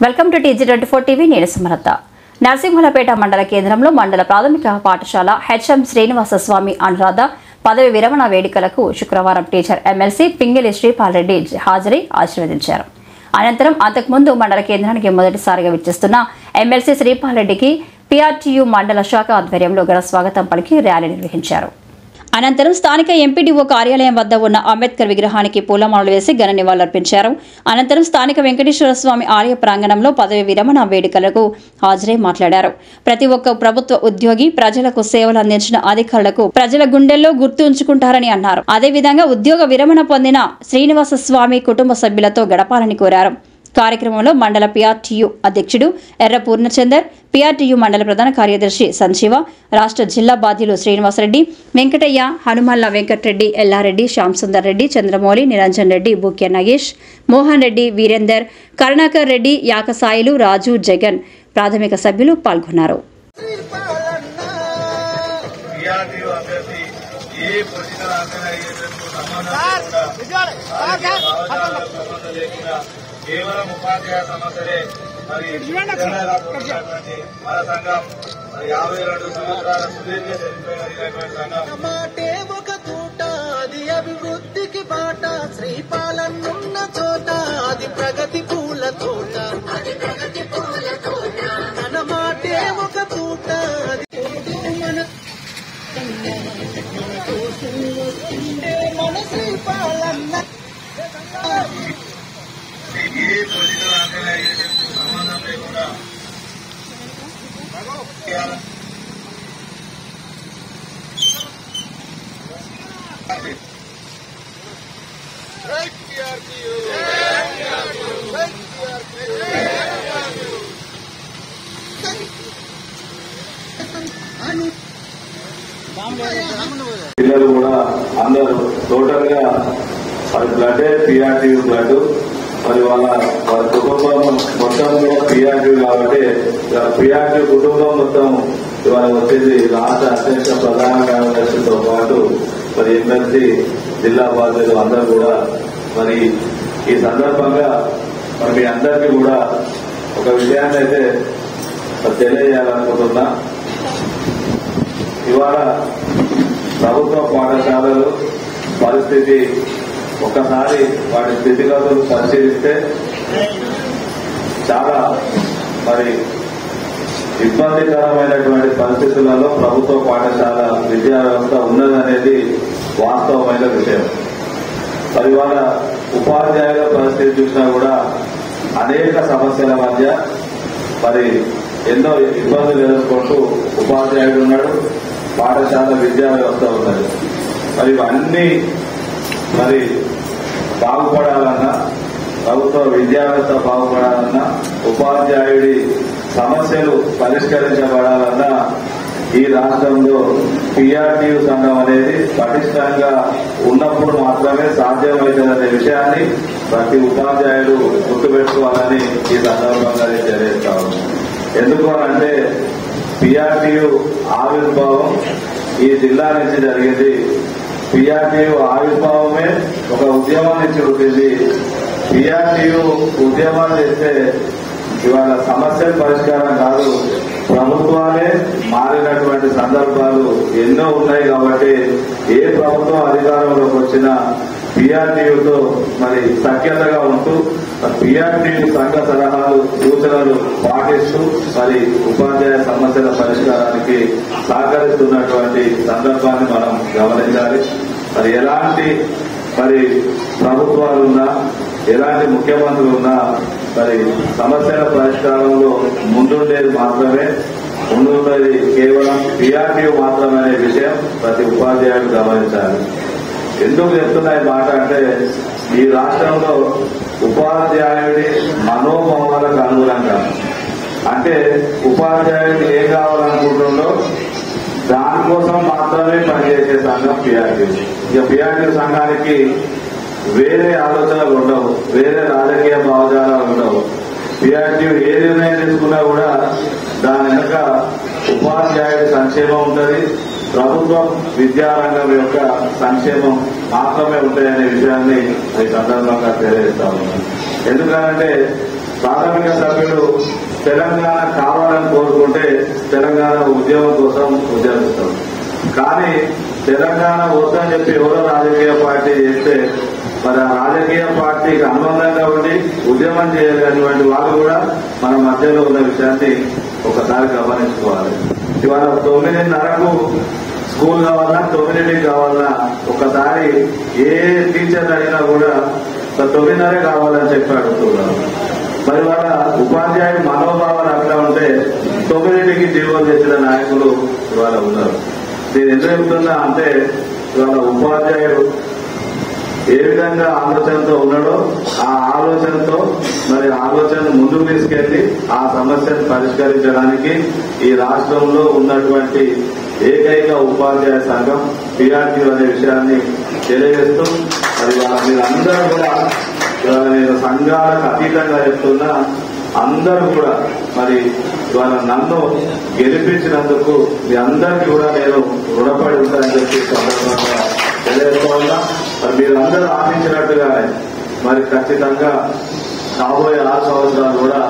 Welcome to TG24 TV. నేను సుమలత. నరసింహులపేట మండల కేంద్రంలో మండల ప్రాథమిక పాఠశాల హెచ్ఎం శ్రీనివాస స్వామి అనురాధ పదవి విరమణ వేడుకలకు శుక్రవారం టీచర్ ఎమ్మెల్సీ పింగళి శ్రీపాల్ రెడ్డి హాజరై ఆశీర్వదించారు. అనంతరం అంతకుముందు మండల కేంద్రానికి మొదటిసారిగా విచ్చేస్తున్న ఎమ్మెల్సీ శ్రీపాల్ రెడ్డికి PRTU మండల శాఖ ఆధ్వర్యంలో ఘన స్వాగతం పలికి ర్యాలీ నిర్వహించారు. అనంతరం స్థానిక ఎంపీడీఓ కార్యాలయం వద్ద ఉన్న అంబేద్కర్ విగ్రహానికి పూలమాలలు వేసి ఘన నివాళులర్పించారు. అనంతరం స్థానిక వెంకటేశ్వర స్వామి ఆలయ ప్రాంగణంలో పదవి విరమణ వేడుకలకు హాజరై మాట్లాడారు. ప్రతి ఒక్క ప్రభుత్వ ఉద్యోగి ప్రజలకు సేవలు అందించిన అధికారులకు ప్రజల గుండెల్లో గుర్తు ఉంచుకుంటారని అన్నారు. అదేవిధంగా ఉద్యోగ విరమణ పొందిన శ్రీనివాస స్వామి కుటుంబ సభ్యులతో గడపాలని కోరారు. కార్యక్రమంలో మండల PRTU అధ్యక్షుడు ఎర్ర పూర్ణచందర్, PRTU మండల ప్రధాన కార్యదర్శి సంజీవ, రాష్ట్ర జిల్లా బాధ్యులు శ్రీనివాసరెడ్డి, వెంకటయ్య, హనుమల్ల వెంకటరెడ్డి, ఎల్లారెడ్డి, శ్యామసుందర్ రెడ్డి, చంద్రమౌళి, నిరంజన్ రెడ్డి, బుక్య నగేష్, మోహన్ రెడ్డి, వీరేందర్, కరుణాకర్ రెడ్డి, యాకసాయిలు, రాజు, జగన్ ప్రాథమిక సభ్యులు పాల్గొన్నారు. కేవలం ఉపాధ్యాయ సమస్యలే మరి మన సంఘం 52 సంవత్సరాల సుదీర్ఘ చరిత్ర సంఘం మాటే ఒక తోట అది అభివృద్ధికి బాట శ్రీపాలనున్న చోట అది ప్రగతి పూల తోట మన మాటే ఒక తోట అది మన శ్రీపాలన్న సంబంధం లేకుండా పిల్లలు కూడా అందరూ టోటల్ గా బ్లడ్ PRTU బ్లడ్ మరి వాళ్ళ కుటుంబం మొత్తం PRTU కాబట్టి PRTU కుటుంబం మొత్తం ఇవాళ వచ్చేది రాష్ట్ర అధ్యక్ష ప్రధాన కార్యదర్శితో పాటు మరి ఎమ్మెల్సీ జిల్లా బాధ్యులు అందరూ కూడా మరి ఈ సందర్భంగా మరి మీ అందరికీ కూడా ఒక విషయాన్ని అయితే తెలియజేయాలనుకుంటున్నా. ఇవాళ ప్రభుత్వ పాఠశాలలు పరిస్థితి ఒకసారి వాటి స్థితిగతులు పరిశీలిస్తే చాలా మరి ఇబ్బందికరమైనటువంటి పరిస్థితులలో ప్రభుత్వ పాఠశాల విద్యా వ్యవస్థ ఉన్నదనేది వాస్తవమైన విషయం. మరి వాళ్ళ ఉపాధ్యాయుల పరిస్థితి చూసినా కూడా అనేక సమస్యల మధ్య మరి ఎన్నో ఇబ్బందులు ఎదుర్కొంటూ ఉపాధ్యాయుడు ఉన్నాడు, పాఠశాల విద్యా వ్యవస్థ ఉన్నది. మరి ఇవన్నీ మరి బాగుపడాలన్నా, ప్రభుత్వ విద్యా వ్యవస్థ బాగుపడాలన్నా, ఉపాధ్యాయుడి సమస్యలు పరిష్కరించబడాలన్నా ఈ రాష్ట్రంలో PRTU సంఘం అనేది పటిష్టంగా ఉన్నప్పుడు మాత్రమే సాధ్యమవుతుందనే విషయాన్ని ప్రతి ఉపాధ్యాయుడు గుర్తుపెట్టుకోవాలని ఈ సందర్భంగా తెలియజేస్తా ఉన్నాను. ఎందుకు అంటే PRTU ఆవిర్భావం ఈ జిల్లా నుంచి జరిగింది. PRTU ఆవిర్భావమే ఒక ఉద్యమం నుంచి పుట్టింది. PRTU ఉద్యమాలు చేస్తే ఇవాళ సమస్యల పరిష్కారం కాదు, ప్రభుత్వాలే మారినటువంటి సందర్భాలు ఎన్నో ఉన్నాయి. కాబట్టి ఏ ప్రభుత్వం అధికారంలోకి వచ్చినా PRTUతో మరి సఖ్యతగా ఉంటూ PRTU సంఘ సలహాలు సూచనలు పాటిస్తూ మరి ఉపాధ్యాయ సమస్యల పరిష్కారానికి సహకరిస్తున్నటువంటి సందర్భాన్ని మనం గమనించాలి. మరి ఎలాంటి మరి ప్రభుత్వాలున్నా, ఎలాంటి ముఖ్యమంత్రులు ఉన్నా మరి సమస్యల పరిష్కారంలో ముందుండేది మాత్రమే, ముందుండేది కేవలం PRTU మాత్రమే అనే విషయం ప్రతి ఉపాధ్యాయుడు గమనించాలి. ఎందుకు చెప్తున్నా ఈ మాట అంటే ఈ రాష్ట్రంలో ఉపాధ్యాయుడి మనోభావాలకు అనుగుణంగా అంటే ఉపాధ్యాయుడు ఏం కావాలనుకుంటుండో దానికోసం మాత్రమే పనిచేసే సంఘం PRTU. ఇక PRTU సంఘానికి వేరే ఆలోచనలు ఉండవు, వేరే రాజకీయ భావజాలాలు ఉండవు. PRTU ఏ నిర్ణయం తీసుకున్నా కూడా దాని వెనుక ఉపాధ్యాయుడి సంక్షేమం ఉంటుంది, ప్రభుత్వం విద్యారంగం యొక్క సంక్షేమం మాత్రమే ఉంటాయనే విషయాన్ని ఈ సందర్భంగా తెలియజేస్తా ఉన్నాను. ఎందుకంటే ప్రాథమిక సభ్యులు తెలంగాణ కావాలని కోరుకుంటే తెలంగాణ ఉద్యమం కోసం ఉద్యమిస్తాం. కానీ తెలంగాణ వద్దని చెప్పి ఎవరో రాజకీయ పార్టీ చేస్తే మరి ఆ రాజకీయ పార్టీకి అనుబంధంగా ఉండి ఉద్యమం చేయలేనటువంటి వాళ్ళు కూడా మన మధ్యలో ఉన్న విషయాన్ని ఒకసారి గమనించుకోవాలి. ఇవాళ 9:30కు స్కూల్ కావాలన్నా 9కి కావాలన్నా ఒకసారి ఏ టీచర్ అయినా కూడా 9:30 కావాలని చెప్పి అడుగుతున్నారు. మరి వాళ్ళ ఉపాధ్యాయుడు మనోభావాలు అట్లా ఉంటే 9కి జీవో చేసిన నాయకులు ఇవాళ ఉన్నారు. నేను ఎందుకు చెప్తున్నా అంటే ఇవాళ ఉపాధ్యాయుడు ఏ విధంగా ఆలోచనతో ఉన్నాడో ఆ ఆలోచనతో మరి ఆలోచన ముందుకు తీసుకెళ్లి ఆ సమస్యను పరిష్కరించడానికి ఈ రాష్ట్రంలో ఉన్నటువంటి ఏకైక ఉపాధ్యాయ సంఘం PRTU అనే విషయాన్ని తెలియజేస్తూ మరి మీరందరూ కూడా ఇవాళ నేను సంఘాలకు అతీతంగా చెప్తున్నా, అందరూ కూడా మరి ఇవాళ నన్ను గెలిపించినందుకు మీ అందరికీ కూడా నేను రుణపడి ఉంటానని చెప్పి సందర్భంగా తెలియజేస్తున్నా. మరి మీరందరూ ఆశించినట్టుగానే మరి ఖచ్చితంగా రాబోయే 6 సంవత్సరాలు కూడా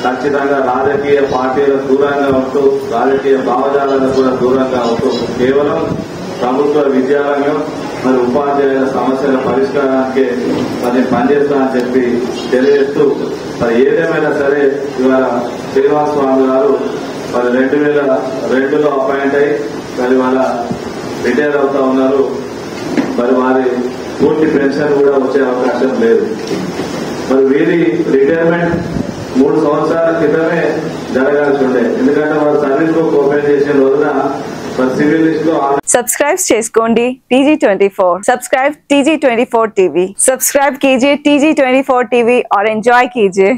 ఖచ్చితంగా రాజకీయ పార్టీలకు దూరంగా ఉంటూ రాజకీయ భావజాలకు కూడా దూరంగా ఉంటూ కేవలం ప్రభుత్వ విద్యారంగం మరి ఉపాధ్యాయుల సమస్యల పరిష్కారానికి మరి పనిచేస్తానని చెప్పి తెలియజేస్తూ మరి ఏదేమైనా సరే ఇవాళ శ్రీనివాస స్వామి గారు మరి 2002లో అపాయింట్ అయ్యి మరి వాళ్ళ రిటైర్ అవుతా ఉన్నారు. మరి వారి పూర్తి పెన్షన్ కూడా వచ్చే అవకాశం లేదు. మరి వీరి రిటైర్మెంట్ 3 సంవత్సరాల క్రితమే జరగాల్సి ఉండే, ఎందుకంటే వారు సర్వీస్ బుక్ ఓపెన్ చేసిన రోజున మరి సివిల్ లిస్ట్ లో सब्सक्राइब చేసుకోండి TG24. Subscribe TG24 TV. Subscribe कीजिए TG24 TV और एंजॉय कीजिए.